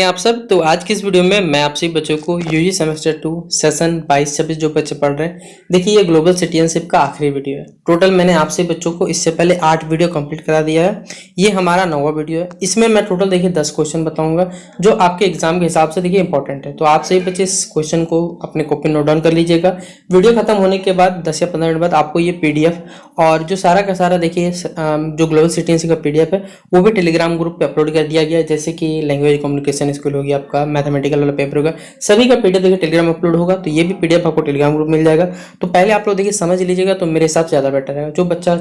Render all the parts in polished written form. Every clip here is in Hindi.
आप सब। तो आज की इस वीडियो में मैं आपसे बच्चों को यूजी सेमेस्टर 2 सेशन 22-26 जो बच्चे पढ़ रहे हैं, देखिए ये ग्लोबल सिटीजनशिप का आखिरी वीडियो है। टोटल मैंने आपसे बच्चों को इससे पहले 8 वीडियो कंप्लीट करा दिया है। ये हमारा 9वां वीडियो है। इसमें मैं टोटल देखिए 10 क्वेश्चन बताऊंगा जो आपके एग्जाम के हिसाब से देखिए इंपॉर्टेंट है। तो आप सभी बच्चे इस क्वेश्चन को अपने कॉपी नोट डाउन कर लीजिएगा। वीडियो खत्म होने के बाद 10 या 15 मिनट बाद आपको ये PDF और जो सारा का सारा देखिए जो ग्लोबल सिटीजनशिप का PDF है वो भी टेलीग्राम ग्रुप पे अपलोड कर दिया गया है। जैसे कि लैंग्वेज कम्युनिकेशन स्किल हो गया, आपका मैथमेटिकल वाला पेपर होगा, सभी का PDF देखिए टेलीग्राम अपलोड होगा। तो ये भी PDF आपको टेलीग्राम ग्रुप मिल जाएगा। तो पहले आप लोग देखिए समझ लीजिएगा, तो मेरे हिसाब से ज़्यादा बेटर है। जो बच्चा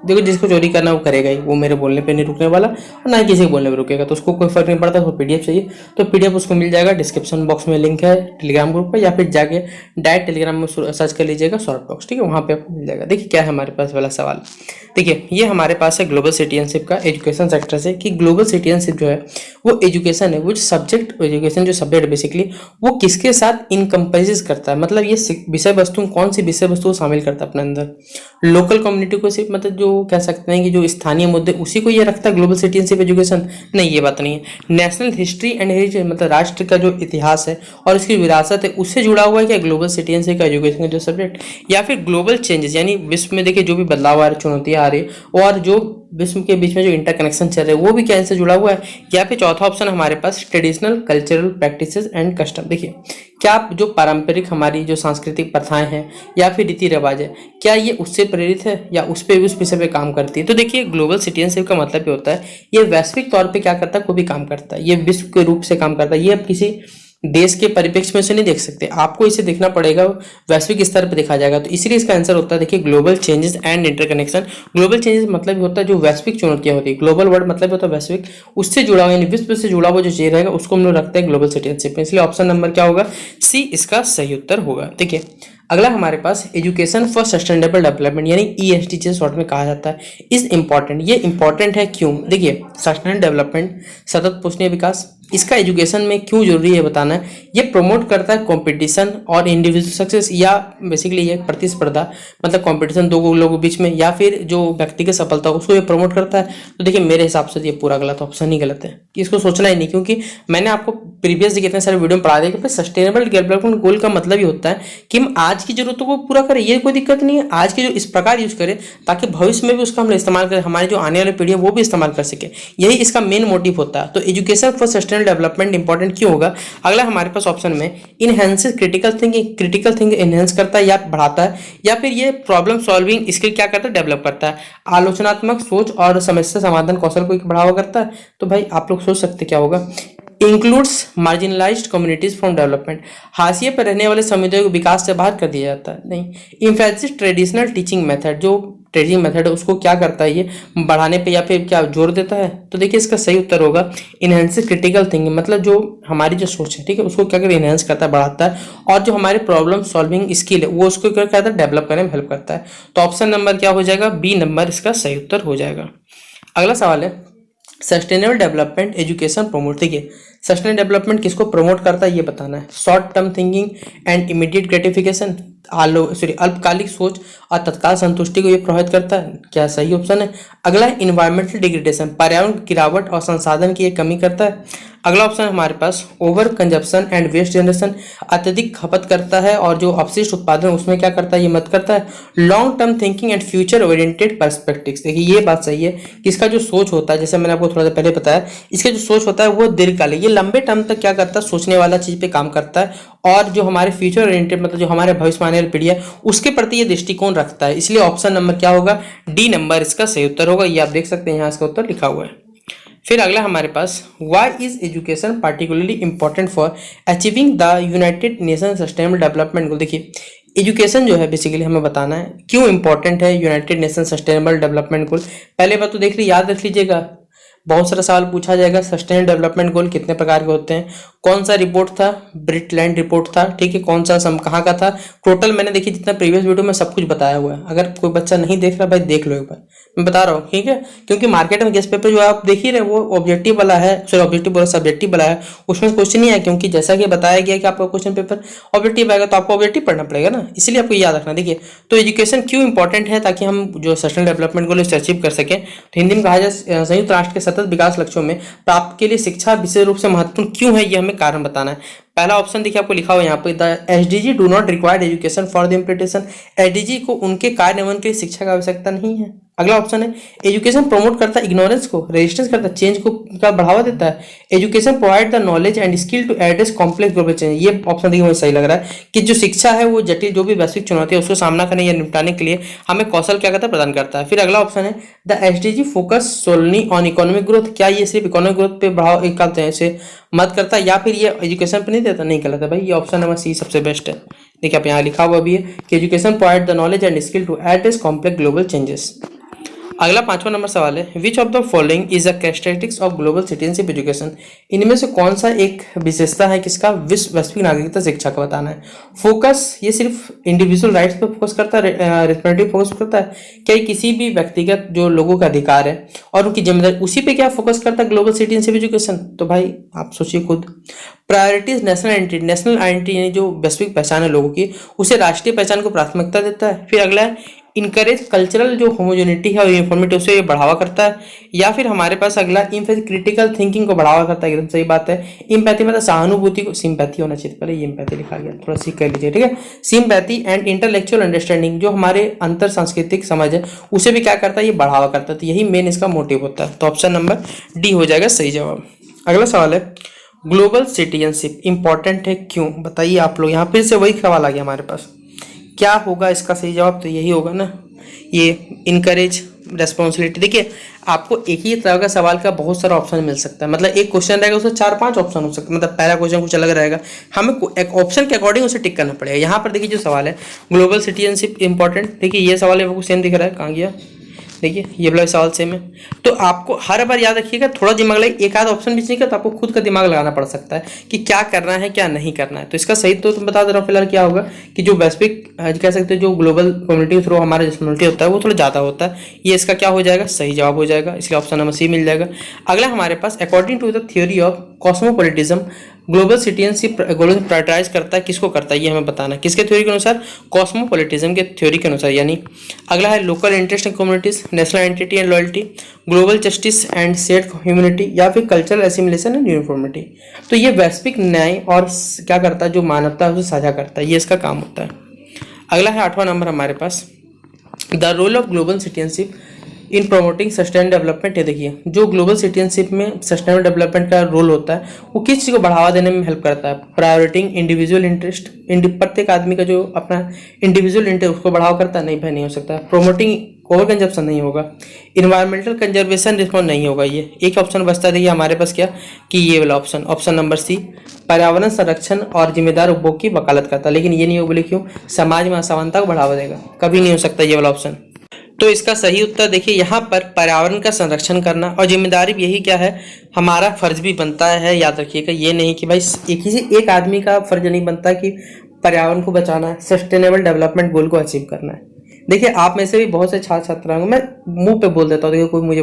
देखो जिसको चोरी करना वो करेगा ही, वो मेरे बोलने पे नहीं रुकने वाला और ना ही किसी के बोलने पे रुकेगा। तो उसको कोई फर्क नहीं पड़ता, उसको PDF चाहिए तो PDF उसको मिल जाएगा। डिस्क्रिप्शन बॉक्स में लिंक है टेलीग्राम ग्रुप पर, या फिर जाके डायरेक्ट टेलीग्राम में सर्च कर लीजिएगा शॉर्ट बॉक्स, ठीक है, वहाँ पे आपको मिल जाएगा। देखिए क्या है हमारे पास वाला सवाल। देखिए ये हमारे पास है ग्लोबल सिटीजनशिप का एजुकेशन सेक्टर से, कि ग्लोबल सिटीजनशिप जो है वो एजुकेशन है, वो सब्जेक्ट एजुकेशन जो सब्जेक्ट बेसिकली वो किसके साथ इनकम्पेसिस करता है, मतलब ये विषय वस्तु कौन सी विषय वस्तु शामिल करता है अपने अंदर। लोकल कम्युनिटी को सिर्फ मतलब जो कह सकते हैं कि जो स्थानीय मुद्दे उसी को ये रखता है ग्लोबल सिटीजनशिप एजुकेशन, नहीं ये बात नहीं है। नेशनल हिस्ट्री एंड हेरिटेज मतलब राष्ट्र का जो इतिहास है और इसकी विरासत है उससे जुड़ा हुआ है क्या ग्लोबल सिटीजनशिप का एजुकेशन का जो सब्जेक्ट, या फिर ग्लोबल चेंजेस यानी विश्व में देखिए जो भी बदलाव आ रहे, चुनौतियां आ रही और जो विश्व के बीच में जो इंटरकनेक्शन चल रहे हैं वो भी क्या इनसे जुड़ा हुआ है। या फिर चौथा ऑप्शन हमारे पास traditional cultural practices and custom. देखिए क्या जो पारंपरिक हमारी जो सांस्कृतिक प्रथाएं हैं या फिर रीति रिवाज है, क्या ये उससे प्रेरित है या उस विषय पे काम करती है। तो देखिए ग्लोबल सिटीजनशिप का मतलब ये होता है ये वैश्विक तौर पे क्या करता है, कोई भी काम करता है, ये विश्व के रूप से काम करता है। ये अब किसी देश के परिप्रेक्ष्य में से नहीं देख सकते, आपको इसे देखना पड़ेगा, वैश्विक स्तर पर देखा जाएगा। तो इसलिए इसका आंसर होता है देखिए global changes and interconnection. Global changes मतलब होता है जो वैश्विक चुनौतियां होती है, ग्लोबल वर्ड मतलब होता है वैश्विक, उससे जुड़ा हुआ यानी विश्व से जुड़ा हुआ जो चीज रहेगा उसको हम लोग रखते हैं ग्लोबल सिटीजनशिप में। इसलिए ऑप्शन नंबर क्या होगा, सी इसका सही उत्तर होगा। देखिए अगला हमारे पास एजुकेशन फॉर सस्टेनेबल डेवलपमेंट यानी ESD जिसे शॉर्ट में कहा जाता है इज इंपॉर्टेंट। ये इंपॉर्टेंट है क्यों, देखिए सस्टेनेबल डेवलपमेंट सतत पोषणीय विकास, इसका एजुकेशन में क्यों जरूरी है बताना है। ये प्रमोट करता है कंपटीशन और इंडिविजुअल सक्सेस, या बेसिकली ये प्रतिस्पर्धा मतलब कंपटीशन दो लोगों के बीच में, या फिर जो व्यक्तिगत सफलता उसको ये प्रमोट करता है। तो देखिए मेरे हिसाब से ये पूरा गलत ऑप्शन ही गलत है, इसको सोचना ही नहीं, क्योंकि मैंने आपको प्रीवियस कितने सारे वीडियो में पढ़ा दिया कि सस्टेनेबल डेवलपमेंट गोल का मतलब ही होता है कि हम आज की जरूरतों को पूरा करें, ये कोई दिक्कत नहीं है, आज के जो इस प्रकार यूज करें ताकि भविष्य में भी उसका हम इस्तेमाल करें, हमारी जो आने वाली पीढ़ी है वो भी इस्तेमाल कर सके, यही इसका मेन मोटिव होता है। तो education for sustainable development important क्यों होगा। अगला हमारे पास ऑप्शन में इनहेंसेस क्रिटिकल थिंकिंग इनहेंस करता है या बढ़ाता है, या फिर ये प्रॉब्लम सॉल्विंग स्किल क्या करता है, डेवलप करता है, आलोचनात्मक सोच और समस्या समाधान कौशल को बढ़ावा करता है। तो भाई आप लोग सोच सकते क्या होगा, includes marginalised communities from development, हाशिए पर रहने वाले समुदायों को विकास से बाहर कर दिया जाता है, नहीं। इम्फेसिस ट्रेडिशनल टीचिंग मेथड, जो टीचिंग मेथड है उसको क्या करता है, ये बढ़ाने पे या फिर क्या जोर देता है। तो देखिए इसका सही उत्तर होगा इनहेंसिस क्रिटिकल थिंकिंग, मतलब जो हमारी जो सोच है, ठीक है, उसको क्या करता है, इनहेंस करता है, बढ़ाता है, और जो हमारे प्रॉब्लम सॉल्विंग स्किल है वो उसको क्या करता है, डेवलप करने में हेल्प करता है। तो ऑप्शन नंबर क्या हो जाएगा, बी नंबर इसका सही उत्तर हो जाएगा। अगला सवाल है सस्टेनेबल डेवलपमेंट एजुकेशन प्रमोट। देखिए सस्टेनेबल डेवलपमेंट किसको प्रमोट करता है ये बताना है। Short term thinking and immediate gratification, अल्पकालिक सोच और तत्काल संतुष्टि को ये प्रभावित करता है, क्या सही ऑप्शन है। अगला है इन्वायरमेंटल डिग्रेडेशन, पर्यावरण गिरावट और संसाधन की ये कमी करता है। अगला ऑप्शन हमारे पास over consumption and waste generation, अत्यधिक खपत करता है और जो अपशिष्ट उत्पादन उसमें क्या करता है, ये मत करता है। Long term thinking and future oriented perspectives, देखिए ये बात सही है कि इसका जो सोच होता है, जैसे मैंने आपको थोड़ा सा पहले बताया, इसका जो सोच होता है वो दीर्घकालिक, ये लंबे टर्म तक क्या करता है, सोचने वाला चीज पे काम करता है, और जो हमारे फ्यूचर ओरिएंटेड मतलब जो हमारे भविष्य में आने वाली पीढ़ी है उसके प्रति ये दृष्टिकोण रखता है। इसलिए ऑप्शन नंबर क्या होगा, डी नंबर इसका सही उत्तर होगा। ये आप देख सकते हैं यहाँ इसका उत्तर लिखा हुआ है। फिर अगला हमारे पास why is education particularly important for achieving the United Nation sustainable development goal. देखिए एजुकेशन जो है बेसिकली हमें बताना है क्यों इंपॉर्टेंट है यूनाइटेड नेशन सस्टेनेबल डेवलपमेंट गोल। पहले बात तो देख ली, याद रख लीजिएगा, बहुत सारा सवाल पूछा जाएगा, सस्टेनेबल डेवलपमेंट गोल कितने प्रकार के होते हैं, कौन सा रिपोर्ट था? ब्रिटलैंड रिपोर्ट था, ठीक है। कौन सा कहाँ का था? टोटल मैंने देखिए जितना प्रीवियस वीडियो में सब कुछ बताया हुआ है। अगर कोई बच्चा नहीं देख रहा भाई देख लो एक बार, मैं बता रहा हूँ, ठीक है। क्योंकि मार्केट में गेस्ट पेपर जो आप देख ही रहे वो ऑब्जेक्टिव वाला है, सॉरी ऑब्जेक्टिव बोला सब्जेक्टिव वाला है, उसमें क्वेश्चन नहीं है। क्योंकि जैसा कि बताया गया कि आपका क्वेश्चन पेपर ऑब्जेक्टिव आएगा तो आपको ऑब्जेक्टिव पढ़ना पड़ेगा ना, इसलिए आपको याद रखना। देखिए तो एजुकेशन क्यों इंपॉर्टेंट है, ताकि हम जो सस्टेनेबल डेवलपमेंट गोल्स अचीव कर सकें। तो हिंदी में कहा जाए संयुक्त राष्ट्र के सतत विकास लक्ष्यों में प्राप्त के लिए शिक्षा विशेष रूप से महत्वपूर्ण क्यों है, ये हमें कारण बताना है। पहला ऑप्शन देखिए आपको लिखा हुआ है यहाँ पे, the SDG do not required education for the implementation. SDG को उनके कार्यान्वयन के लिए शिक्षा की आवश्यकता नहीं है। अगला ऑप्शन है, एजुकेशन प्रमोट करता है इग्नोरेंस को, रेजिस्टेंस करता है, चेंज को का बढ़ावा देता है। Education provide the knowledge and skill to address complex global change. ये ऑप्शन देखिए मुझे सही लग रहा है कि जो शिक्षा है वो जटिल जो भी वैश्विक चुनौती है उसको सामना करने या निपटाने के लिए हमें कौशल क्या करता है, प्रदान करता है। फिर अगला ऑप्शन है, the SDG focus solely on economic growth. क्या ये सिर्फ इकोनॉमिक ग्रोथ पे बढ़ावा एक करते हैं से मत करता है, या फिर ये एजुकेशन पे नहीं देता? नहीं गलत है भाई, ये ऑप्शन नंबर सी सबसे बेस्ट है। देखिए आप यहाँ लिखा हुआ भी है कि education provide the knowledge and skill to address complex global changes. अगला 5वां नंबर सवाल है, which of the following is a characteristics of global citizenship education. इनमें से कौन सा एक विशेषता है किसका? विश्व वैश्विक नागरिकता शिक्षा का बताना है। फोकस ये सिर्फ इंडिविजुअल राइट्स पे फोकस करता है, रिस्पेक्टिव फोकस करता है? क्या ये किसी भी व्यक्तिगत जो लोगों का अधिकार है और उनकी जिम्मेदारी उसी पे क्या फोकस करता है ग्लोबल सिटीजनशिप एजुकेशन? तो भाई आप सोचिए खुद। Priorities national identity, national identity यानी जो वैश्विक पहचान है लोगों की, उसे राष्ट्रीय पहचान को प्राथमिकता देता है। फिर अगला है, इनकरेज कल्चरल जो होमोजेनिटी है और यूनिफॉर्मिटी उसे ये बढ़ावा करता है। या फिर हमारे पास अगला इम्पैथी क्रिटिकल थिंकिंग को बढ़ावा करता है। एकदम सही बात है। इम्पैथी मतलब सहानुभूति को, सिंपैथी होना चाहिए पहले, ये इम्पैथी लिखा गया, थोड़ा सीख कर लीजिए, ठीक है। सिंपैथी एंड इंटेलेक्चुअल अंडरस्टैंडिंग जो हमारे अंतर सांस्कृतिक समझ है उसे भी क्या करता है, ये बढ़ावा करता है। तो यही मेन इसका मोटिव होता है। तो ऑप्शन नंबर डी हो जाएगा सही जवाब। अगला सवाल है, ग्लोबल सिटीजनशिप इंपॉर्टेंट है क्यों? बताइए आप लोग। यहाँ फिर से वही सवाल आ गया हमारे पास, क्या होगा इसका सही जवाब? तो यही होगा ना, ये इनकरेज रेस्पॉन्सिबिलिटी। देखिए आपको एक ही तरह का सवाल का बहुत सारा ऑप्शन मिल सकता है, मतलब एक क्वेश्चन रहेगा उसमें 4-5 ऑप्शन हो सकते हैं। मतलब पहला क्वेश्चन कुछ अलग रहेगा, हमें एक ऑप्शन के अकॉर्डिंग उसे टिक करना पड़ेगा। यहाँ पर देखिए जो सवाल है ग्लोबल सिटीजनशिप इंपॉर्टेंट, देखिए ये सवाल है वो सेम दिख रहा है, कहाँ गया? देखिए ये वाला सवाल सेम है। तो आपको हर बार याद रखिएगा, थोड़ा दिमाग लगाइए, एक आध ऑप्शन भी चाहिए तो आपको खुद का दिमाग लगाना पड़ सकता है कि क्या करना है क्या नहीं करना है। तो इसका सही तो तुम बता दे रहा हूँ फिलहाल क्या होगा कि जो वैश्विक कह सकते हैं जो ग्लोबल कम्युनिटी के थ्रू हमारा रिस्पॉन्सिबिलिटी होता है वो थोड़ा ज़्यादा होता है। ये इसका क्या हो जाएगा, सही जवाब हो जाएगा, इसलिए ऑप्शन नंबर सी मिल जाएगा। अगला हमारे पास according to the theory of cosmopolitanism global citizenship global prioritize करता है, किसको करता है ये हमें बताना है। किसके थ्योरी के अनुसार? कॉस्मोपॉलिटिज्म के थ्योरी के अनुसार। यानी अगला है local interest and communities, national identity and loyalty, global justice and shared humanity, या फिर कल्चरल एसिमिलेशन एंड यूनिफॉर्मिटी। तो ये वैश्विक न्याय और क्या करता है, जो मानवता है उसे साझा करता है, ये इसका काम होता है। अगला है 8वां नंबर हमारे पास, the role of global citizenship in promoting sustainable development है। देखिए जो ग्लोबल सिटीजनशिप में सस्टेनेबल डेवलपमेंट का रोल होता है वो किस चीज़ को बढ़ावा देने में हेल्प करता है? प्रायोरिटिंग इंडिविजुअल इंटरेस्ट, प्रत्येक आदमी का जो अपना इंडिविजुअल इंटरेस्ट उसको बढ़ावा करता है, नहीं भाई नहीं हो सकता। प्रोमोटिंग ओवर कंजप्शन नहीं होगा। इन्वायरमेंटल कंजर्वेशन रिस्पॉन्स नहीं होगा। ये एक ऑप्शन बचता है देखिए हमारे पास क्या कि ये वाला ऑप्शन, ऑप्शन नंबर सी, पर्यावरण संरक्षण और जिम्मेदार उपभोग की वकालत करता है। लेकिन ये नहीं हो, बोले क्यों? समाज में असमानता को बढ़ावा देगा, कभी नहीं हो सकता ये वाला ऑप्शन। तो इसका सही उत्तर देखिए यहाँ पर पर्यावरण का संरक्षण करना और जिम्मेदारी भी, यही क्या है हमारा फर्ज भी बनता है। याद रखिएगा ये नहीं कि भाई किसी एक आदमी का फर्ज नहीं बनता कि पर्यावरण को बचाना है, सस्टेनेबल डेवलपमेंट गोल को अचीव करना है। देखिए आप में से भी बहुत से छात्र छात्रा होंगे, मैं मुंह पे बोल देता हूँ, देखिए कोई मुझे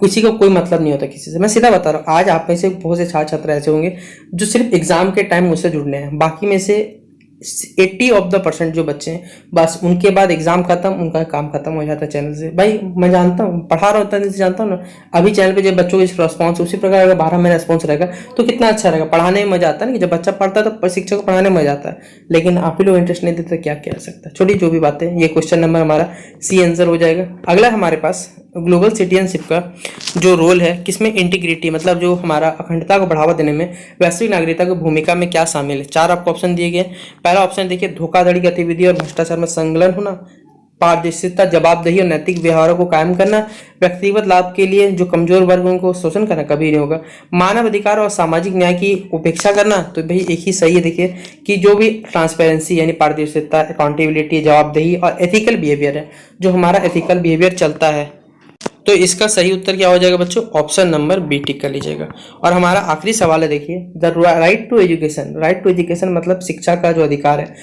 किसी को कोई मतलब नहीं होता किसी से, मैं सीधा बता रहा हूँ। आज आप में से बहुत से छात्र छात्र ऐसे होंगे जो सिर्फ एग्जाम के टाइम मुझसे जुड़ने हैं, बाकी में से 80% जो बच्चे हैं बस उनके बाद एग्जाम खत्म, उनका काम खत्म हो जाता है चैनल से। भाई मैं जानता हूँ, पढ़ा रहा हूँ जानता हूँ ना, अभी चैनल पे जब बच्चों का रिस्पॉन्स उसी प्रकार अगर 12 महीना रिस्पॉन्स रहेगा तो कितना अच्छा रहेगा, पढ़ाने में मजा आता है ना। कि जब बच्चा पढ़ता है तो शिक्षक को पढ़ाने में मजा आता है, लेकिन आप ही लोग इंटरेस्ट नहीं देते तो क्या किया जा सकता है। छोटी जो भी बातें, ये क्वेश्चन नंबर हमारा सी आंसर हो जाएगा। अगला हमारे पास ग्लोबल सिटीजनशिप का जो रोल है किसमें, इंटीग्रिटी मतलब जो हमारा अखंडता को बढ़ावा देने में वैश्विक नागरिकता की भूमिका में क्या शामिल है। 4 आपको ऑप्शन दिए गए। पहला ऑप्शन देखिए धोखाधड़ी गतिविधि और भ्रष्टाचार में संलग्न होना, पारदर्शिता, जवाबदेही और नैतिक व्यवहारों को कायम करना, व्यक्तिगत लाभ के लिए जो कमजोर वर्गों को शोषण करना, कभी नहीं होगा, मानव अधिकार और सामाजिक न्याय की उपेक्षा करना। तो भाई एक ही सही है देखिए कि जो भी ट्रांसपेरेंसी यानी पारदर्शिता, अकाउंटेबिलिटी, जवाबदेही और एथिकल बिहेवियर है, जो हमारा एथिकल बिहेवियर चलता है तो इसका सही उत्तर क्या हो जाएगा बच्चों, ऑप्शन नंबर बी टिक कर लीजिएगा। और हमारा आखिरी सवाल है, देखिए the right to education, right to education मतलब शिक्षा का जो अधिकार है,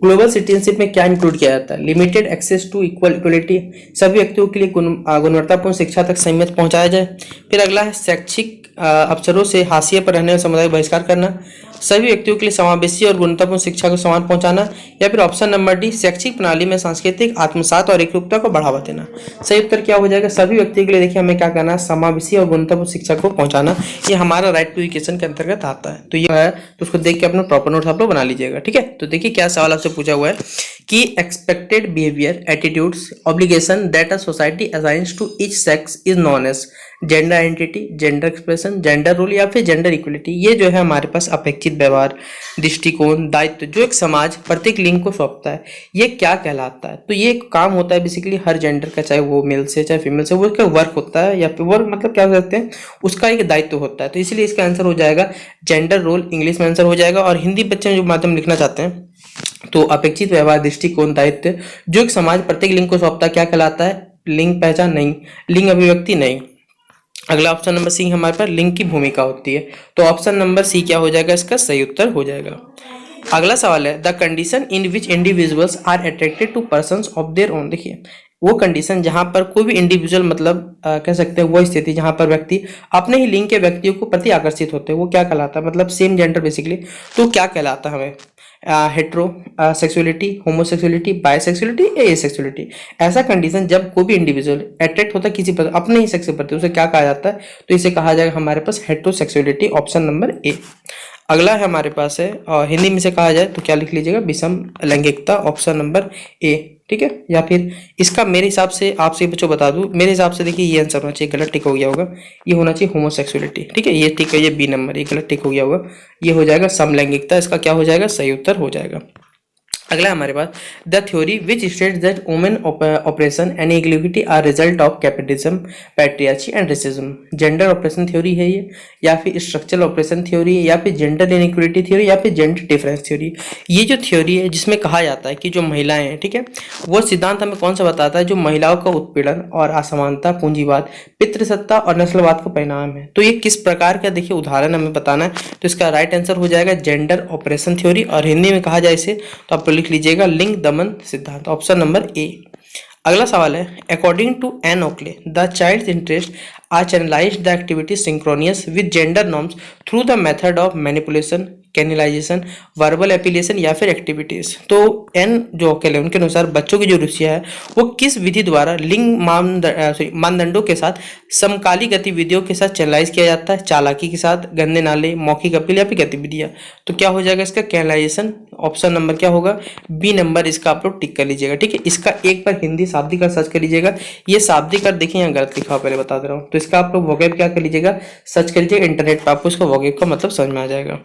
ग्लोबल सिटीजनशिप में क्या इंक्लूड किया जाता है, लिमिटेड एक्सेस टू इक्वलिटी, सभी व्यक्तियों के लिए गुणवत्तापूर्ण शिक्षा तक सहमत पहुंचाया जाए। फिर अगला है शैक्षिक अवसरों से हाशिए पर रहने वाले समुदाय को बहिष्कार करना, सभी व्यक्तियों के लिए समावेशी और गुणवत्तापूर्ण शिक्षा को समान पहुंचाना, या फिर ऑप्शन नंबर डी शैक्षिक प्रणाली में सांस्कृतिक आत्मसात और एकरूपता को बढ़ावा देना। सही उत्तर क्या हो जाएगा, सभी व्यक्तियों के लिए देखिए हमें क्या करना है, समावेशी और गुणवत्तापूर्ण शिक्षा को पहुंचाना। ये हमारा राइट टू एजुकेशन के अंतर्गत आता है। तो ये है, तो उसको देख के अपना प्रॉपर नोट्स आप लोग बना लीजिएगा, ठीक है। तो देखिए क्या सवाल आपसे पूछा हुआ है कि expected behaviour, attitudes, obligation that a society assigns to each sex is known as gender identity, gender expression, gender role या फिर जेंडर इक्वलिटी। ये जो है हमारे पास अपेक्षित व्यवहार, दृष्टिकोण, दायित्व जो एक समाज प्रत्येक लिंग को सौंपता है, ये क्या कहलाता है। तो ये एक काम होता है बेसिकली हर जेंडर का, चाहे वो मेल से चाहे फीमेल से, वो उसका वर्क होता है, या फिर वर्क मतलब क्या कहते हैं, उसका एक दायित्व होता है। तो इसलिए इसका आंसर हो जाएगा जेंडर रोल, इंग्लिश में आंसर हो जाएगा। और हिंदी बच्चे जो माध्यम लिखना चाहते हैं तो अपेक्षित व्यवहार, दृष्टिकोण, दायित्व जो एक समाज प्रत्येक लिंग को सौंपता है क्या कहलाता है, लिंग पहचान नहीं, लिंग अभिव्यक्ति नहीं। अगला ऑप्शन नंबर सी हमारे पास लिंग की भूमिका होती है। तो ऑप्शन नंबर सी क्या हो जाएगा, इसका सही उत्तर हो जाएगा। अगला सवाल है the condition in which individuals are attracted to persons of their own. देखिए वो कंडीशन जहां पर कोई भी इंडिविजुअल मतलब कह सकते हैं वो स्थिति जहां पर व्यक्ति अपने ही लिंग के व्यक्तियों को प्रति आकर्षित होते हैं, वो क्या कहलाता है, मतलब सेम जेंडर बेसिकली। तो क्या कहलाता है हमें, हेट्रो सेक्सुअलिटी, होमोसेक्सुअलिटी, बायसेक्सुअलिटी, एसेक्सुअलिटी। ऐसा कंडीशन जब कोई भी इंडिविजुअल अट्रैक्ट होता है किसी पर अपने ही सेक्स के प्रति, उसे क्या कहा जाता है, तो इसे कहा जाएगा हमारे पास हेट्रोसेक्सुअलिटी, ऑप्शन नंबर ए। अगला है हमारे पास है हिंदी में से कहा जाए तो क्या लिख लीजिएगा, विषम लैंगिकता, ऑप्शन नंबर ए, ठीक है। या फिर इसका मेरे हिसाब से आपसे बच्चों बता दूं, मेरे हिसाब से देखिए ये आंसर होना चाहिए, गलत टिक हो गया होगा, ये होना चाहिए होमोसेक्सुअलिटी, ठीक है, ये टिक है, ये बी नंबर, ये गलत टिक हो गया होगा, ये हो जाएगा समलैंगिकता, इसका क्या हो जाएगा, सही उत्तर हो जाएगा। अगला हमारे पास the theory which states that women oppression and equality are result of capitalism, patriarchy and racism. Gender oppression theory है ये, या फिर स्ट्रक्चरल ऑपरेशन थ्योरी है, या फिर जेंडर इनइक्वलिटी थ्योरी, या फिर जेंडर डिफरेंस थ्योरी। ये जो थ्योरी है जिसमें कहा जाता है कि जो महिलाएं हैं, ठीक है, वो सिद्धांत हमें कौन सा बताता है, जो महिलाओं का उत्पीड़न और असमानता, पूंजीवाद, पितृसत्ता और नस्लवाद का परिणाम है। तो ये किस प्रकार का देखिए उदाहरण हमें बताना है, तो इसका राइट आंसर हो जाएगा जेंडर ऑपरेशन थ्योरी, और हिंदी में कहा जाए इसे तो आप लिख लीजिएगा लिंग दमन सिद्धांत, ऑप्शन नंबर ए। अगला सवाल है according to Ann Oakley the child's interest are channelized the activity synchronous with gender norms through the method of manipulation, canalization, verbal appellation या फिर एक्टिविटीज। तो एन जो ओकेले उनके अनुसार बच्चों की जो रुचियां है वो किस विधि द्वारा लिंग मानदंडों के साथ समकाली गतिविधियों के साथ चैनलाइज किया जाता है, चालाकी के साथ, गंदे नाले, मौखिक अपील या फिर गतिविधियां। तो क्या हो जाएगा इसका कैनलाइजेशन, ऑप्शन नंबर क्या होगा, बी नंबर, इसका आप लोग टिक कर लीजिएगा, ठीक है। इसका एक बार हिंदी शाब्दिक अर्थ सर्च कर लीजिएगा, ये शाब्दिक अर्थ देखिए यहाँ गलत लिखा पहले बता दे रहा हूँ। तो इसका आप लोग वोकैब क्या कर लीजिएगा, सर्च कर लीजिएगा इंटरनेट पर, आपको इसका वोकैब का मतलब समझ में आ जाएगा।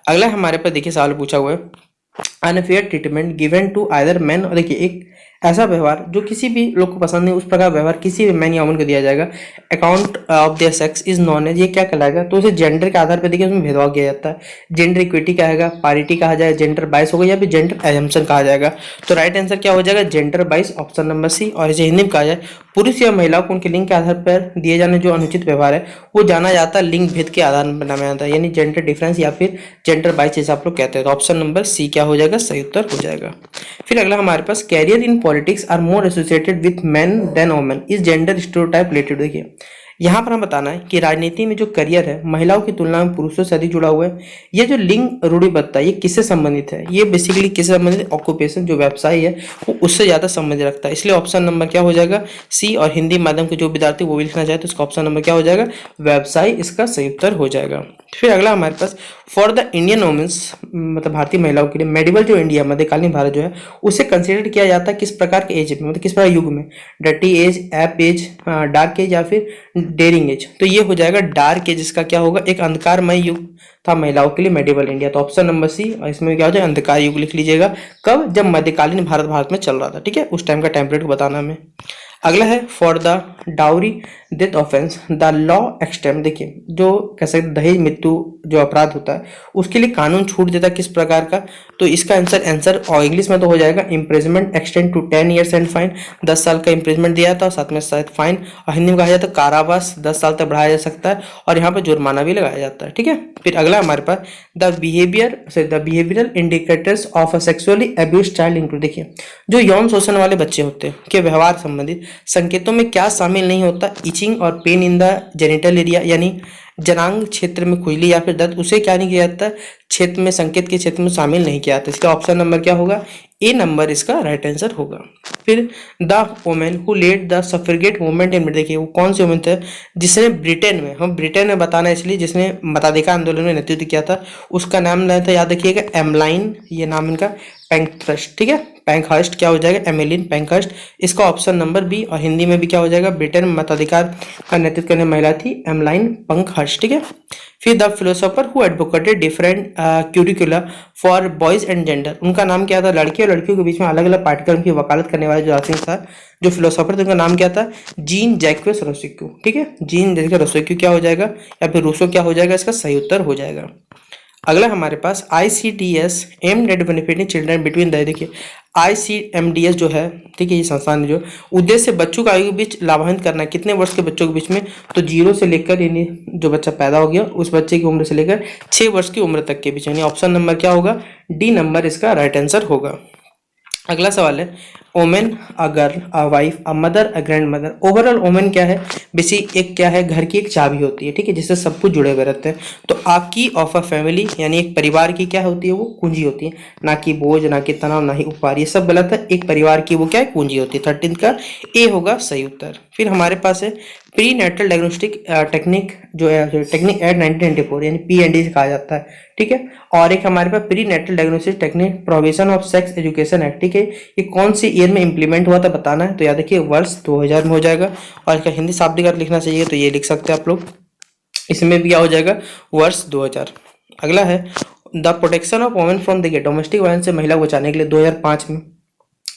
अगला हमारे पास देखिए सवाल पूछा हुआ है unfair treatment given to either man, और देखिए एक ऐसा व्यवहार जो किसी भी लोग को पसंद नहीं, उस प्रकार व्यवहार किसी भी मैन या वुमन को दिया जाएगा, account of their sex is known as, ये क्या कहलाएगा, तो उसे जेंडर के आधार पर देखिए उसमें भेदभाव किया जाता है। जेंडर इक्विटी कहेगा, पारिटी कहा जाए, जेंडर बाइस होगा, या फिर जेंडर एजम्पशन कहा जाएगा। तो राइट आंसर क्या हो जाएगा, जेंडर बाइस, ऑप्शन नंबर सी। और इसे हिंदी में कहा जाए पुरुष या महिला को उनके लिंग के आधार पर दिए जाने जो अनुचित व्यवहार है वो जाना जाता है लिंग भेद के आधार पर बनाया जाता है, यानी जेंडर डिफरेंस या फिर जेंडर बाइस जैसे आप लोग कहते हैं। तो ऑप्शन नंबर सी क्या हो जाएगा, सही उत्तर हो जाएगा। फिर अगला हमारे पास career in politics are more associated with men than women, is gender stereotype related. देखिए यहाँ पर हम बताना है कि राजनीति में जो करियर है महिलाओं की तुलना में पुरुषों से अधिक जुड़ा हुआ है। ये जो लिंग रूढ़िबद्धता ये किससे संबंधित है, ये बेसिकली किससे संबंधित, ऑक्यूपेशन जो व्यवसाय है वो उससे ज्यादा संबंधित रखता है, इसलिए ऑप्शन नंबर क्या हो जाएगा, सी। और हिंदी माध्यम के जो विद्यार्थी वो भी लिखना चाहे तो इसका ऑप्शन नंबर क्या हो जाएगा, व्यवसाय, इसका सही उत्तर हो जाएगा। फिर अगला हमारे पास फॉर द इंडियन वुमेन्स, मतलब भारतीय महिलाओं के लिए मेडिवल जो इंडिया मध्यकालीन भारत जो है उसे कंसिडर किया जाता है किस प्रकार के एज में, मतलब किस प्रकार युग में, dirty age, ape age, dark age या फिर डेयरिंग एज। तो ये हो जाएगा डार्क एज, इसका क्या होगा, एक अंधकारमय युग था महिलाओं के लिए मेडिवल इंडिया। तो ऑप्शन नंबर सी, और इसमें क्या हो जाएगा, अंधकार युग लिख लीजिएगा। कब, जब मध्यकालीन भारत में चल रहा था, ठीक है, उस टाइम का टेम्परेट बताना हमें। अगला है for the dowry death offence the law extend, देखिए जो कैसे दहेज मृत्यु जो अपराध होता है उसके लिए कानून छूट देता है किस प्रकार का, तो इसका आंसर और इंग्लिश में तो हो जाएगा imprisonment extend to 10 years and fine, 10 साल का इम्प्रिजमेंट दिया था और साथ में शायद फाइन, और हिंदी में कहा जाता है कारावास 10 साल तक बढ़ाया जा सकता है और यहाँ पर जुर्माना भी लगाया जाता है। ठीक है, फिर अगला हमारे पास the behavioural indicators of a sexually abused child include, देखिए जो यौन शोषण वाले बच्चे होते हैं के व्यवहार संबंधित संकेतों में क्या शामिल नहीं होता, इचिंग और pain in the genital area, यानी जनांग क्षेत्र में खुजली या फिर दर्द, उसे क्या नहीं किया जाता, क्षेत्र में संकेत के क्षेत्र में शामिल नहीं किया जाता। इसका ऑप्शन नंबर क्या होगा, ए नंबर इसका राइट आंसर होगा। फिर the women who led the suffragette movement in, देखिए वो कौन सी वोमेन थे जिसने ब्रिटेन में, हम ब्रिटेन में बताना है इसलिए, जिसने मताधिकार आंदोलन में नेतृत्व किया था, उसका नाम था याद रखिएगा एमलाइन, ये नाम इनका पैंकहर्स्ट। ठीक है, पैंकहर्स्ट क्या हो जाएगा, एमिलिन पैंकहर्स्ट, इसका ऑप्शन नंबर बी। और हिंदी में भी क्या हो जाएगा, ब्रिटेन में मताधिकार का नेतृत्व करने महिला थी एमलाइन पैंकहर्स्ट। ठीक है, फिर the philosopher who advocated different curricula for boys and gender, उनका नाम क्या था, लड़के और लड़कियों के बीच में अलग अलग पाठ्यक्रम की वकालत करने वाले जो दार्शनिक था, जो फिलोसोफर थे, उनका नाम क्या था, जीन जैक्वेस रोसेक्यू। ठीक है, जीन जैक्वेस रोसेक्यू क्या हो जाएगा, या फिर रूसो क्या हो जाएगा, इसका सही उत्तर हो जाएगा। अगला हमारे पास ICDS aimed at benefiting children between the, देखिए ICMDS जो है, ठीक है, ये संस्थान जो उद्देश्य बच्चों का आयु के बीच लाभान्वित करना है, कितने वर्ष के बच्चों के बीच में, तो 0 से लेकर यानी जो बच्चा पैदा हो गया उस बच्चे की उम्र से लेकर 6 वर्ष की उम्र तक के बीच, यानी ऑप्शन नंबर क्या होगा, डी नंबर इसका राइट आंसर होगा। अगला सवाल है woman, a girl, a wife, a mother, a grandmother. Overall woman क्या है, बेसिक एक क्या है, घर की एक चाबी होती है, ठीक है, जिससे सब कुछ जुड़े हुए रहते हैं। तो आ की ऑफ अ फैमिली, यानी एक परिवार की क्या होती है, वो कुंजी होती है, ना कि बोझ, ना कि तनाव, ना ही उपहार, ये सब गलत है। एक परिवार की वो क्या है, कुंजी होती है। 13 का ए होगा सही उत्तर। फिर हमारे पास है प्री नेटल डायग्नोस्टिक टेक्निक जो है, टेक्निक एट 1994 यानी PND से कहा जाता है, ठीक है। और एक हमारे पास prenatal diagnostic technique provision of sex education act, ठीक है, ये कौन सी ईयर में इंप्लीमेंट हुआ था बताना है, तो याद रखिए वर्ष 2000 में हो जाएगा। और इसका हिंदी शाब्दिक अर्थ लिखना चाहिए तो ये लिख सकते हैं आप लोग, इसमें भी क्या हो जाएगा, वर्ष 2000। अगला है the protection of women from the domestic violence, से महिला को बचाने के लिए 2005 में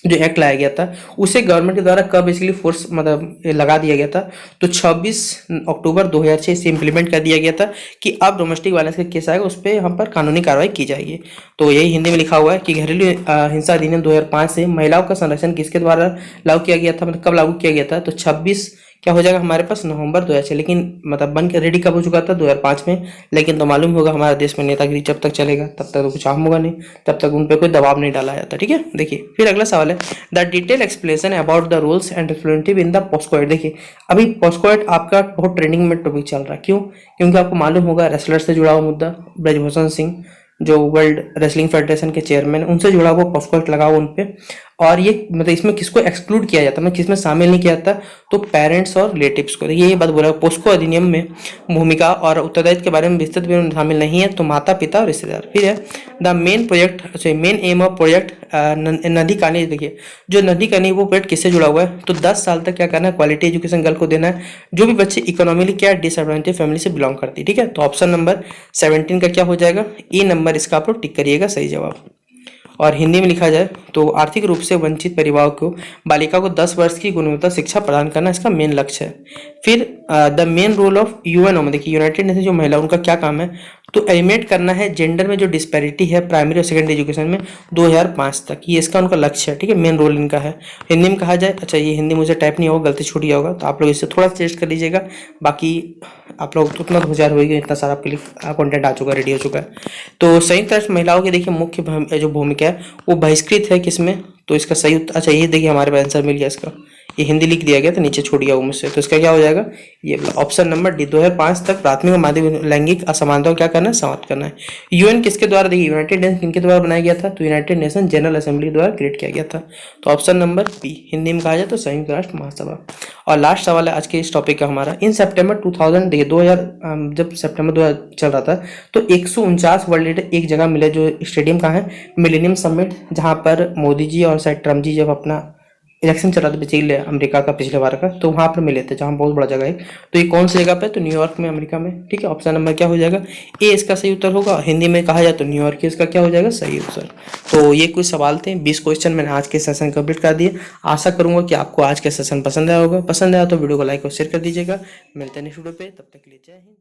जो एक्ट लाया गया था उसे गवर्नमेंट के द्वारा कब बेसिकली फोर्स मतलब लगा दिया गया था, तो 26 अक्टूबर 2006 से इंप्लीमेंट कर दिया गया था कि अब डोमेस्टिक वायलेंस का केस आएगा उस पर हम पर कानूनी कार्रवाई की जाएगी। तो यही हिंदी में लिखा हुआ है कि घरेलू हिंसा अधिनियम 2005 से महिलाओं का संरक्षण किसके द्वारा लागू किया गया था, मतलब कब लागू किया गया था, तो 26 क्या हो जाएगा हमारे पास नवंबर 2006, लेकिन मतलब बन के रेडी कब हो चुका था 2005 में। लेकिन तो मालूम होगा हमारे देश में नेतागिरी जब तक चलेगा तब तक तो कुछ काम होगा नहीं, तब तक उन पर कोई दबाव नहीं डाला जाता, ठीक है। देखिए फिर अगला सवाल है the detail explanation about the rules and representative in the POCSO act. देखिए अभी पॉस्को एक्ट आपका बहुत ट्रेंडिंग में टॉपिक चल रहा है, क्यों, क्योंकि आपको मालूम होगा रेसलर से जुड़ा हुआ मुद्दा, ब्रजभूषण सिंह जो वर्ल्ड रेसलिंग फेडरेशन के चेयरमैन, उनसे जुड़ा हुआ पॉस्को एक्ट लगा हुआ उन पे। और ये मतलब इसमें किसको एक्सक्लूड किया जाता है, मतलब किसमें शामिल नहीं किया जाता, तो पेरेंट्स और रिलेटिव्स को। देखिए ये बात बोला पॉस्को अधिनियम में भूमिका और उत्तरदायित्व के बारे में विस्तृत विवरण शामिल नहीं है, तो माता पिता और रिश्तेदार। फिर है the main project, main M of project नदी कानी। देखिए जो नदी कानी वो प्रोजेक्ट किससे जुड़ा हुआ है, तो 10 साल तक क्या करना है, क्वालिटी एजुकेशन गर्ल को देना है, जो भी बच्चे इकोनॉमिकली क्या डिसएडवांटेज फैमिली से बिलोंग करती है, ठीक है। तो ऑप्शन नंबर 17 का क्या हो जाएगा, ए नंबर इसका आप लोग टिक करिएगा सही जवाब। और हिंदी में लिखा जाए तो आर्थिक रूप से वंचित परिवारों को बालिका को 10 वर्ष की गुणवत्ता शिक्षा प्रदान करना इसका मेन लक्ष्य है। फिर the main role of UN में, देखिए यूनाइटेड नेशन जो महिला उनका क्या काम है, तो एलिमिनेट करना है जेंडर में जो डिस्पैरिटी है प्राइमरी और सेकेंडरी एजुकेशन में 2005 तक, ये इसका उनका लक्ष्य है, ठीक है, मेन रोल इनका है। हिंदी में कहा जाए, अच्छा ये हिंदी मुझे टाइप नहीं होगा, गलती छूट गया होगा, तो आप लोग इससे थोड़ा चेस्ट कर लीजिएगा, बाकी आप लोग उतना 2000 होगी, इतना सारा आपके लिए कंटेंट आ चुका है, रेडी हो चुका है। तो संयुक्त राष्ट्र महिलाओं की देखिए मुख्य जो भूमिका है वो बहिष्कृत है किसमें, तो इसका सही अच्छा ये देखिए हमारे पास आंसर मिल गया इसका, ये हिंदी लिख दिया गया था नीचे छोड़ गया वो मुझसे, तो इसका क्या हो जाएगा, ये ऑप्शन नंबर डी। 2005 तक प्राथमिक और माध्यमिक लैंगिक असमानता को क्या करना है, समाप्त करना है। UN किसके द्वारा, देखिए यूनाइटेड नेशन किनके द्वारा बनाया गया था, तो यूनाइटेड नेशन जनरल असेंबली द्वारा क्रिएट किया गया था, तो ऑप्शन नंबर बी हिंदी में कहा जाए तो संयुक्त राष्ट्र महासभा। और लास्ट सवाल है आज के इस टॉपिक का हमारा, इन सितंबर 2000 देखिए 2000 जब सितंबर 2000 चल रहा था तो 149 वर्ल्ड लीडर एक जगह मिले, जो स्टेडियम कहाँ है, मिलेनियम समिट, जहाँ पर मोदी जी और शायद ट्रम्प जी जब अपना इलेक्शन चल रहा था बेसिकली अमेरिका का पिछले बार का, तो वहाँ पर मिले थे, जहाँ बहुत बड़ा जगह है। तो ये कौन सी जगह पे? तो न्यूयॉर्क में, अमेरिका में। ठीक है, ऑप्शन नंबर क्या हो जाएगा? ए इसका सही उत्तर होगा। हिंदी में कहा जाए तो न्यूयॉर्क ही इसका क्या हो जाएगा? सही उत्तर। तो ये कुछ सवाल थे, 20 क्वेश्चन मैंने आज के सेशन कंप्लीट कर दिए। आशा करूंगा कि आपको आज का सेशन पसंद आया होगा। पसंद आया तो वीडियो को लाइक और शेयर कर दीजिएगा। मिलते हैं नेक्स्ट वीडियो पे, तब तक के लिए जय हिंद।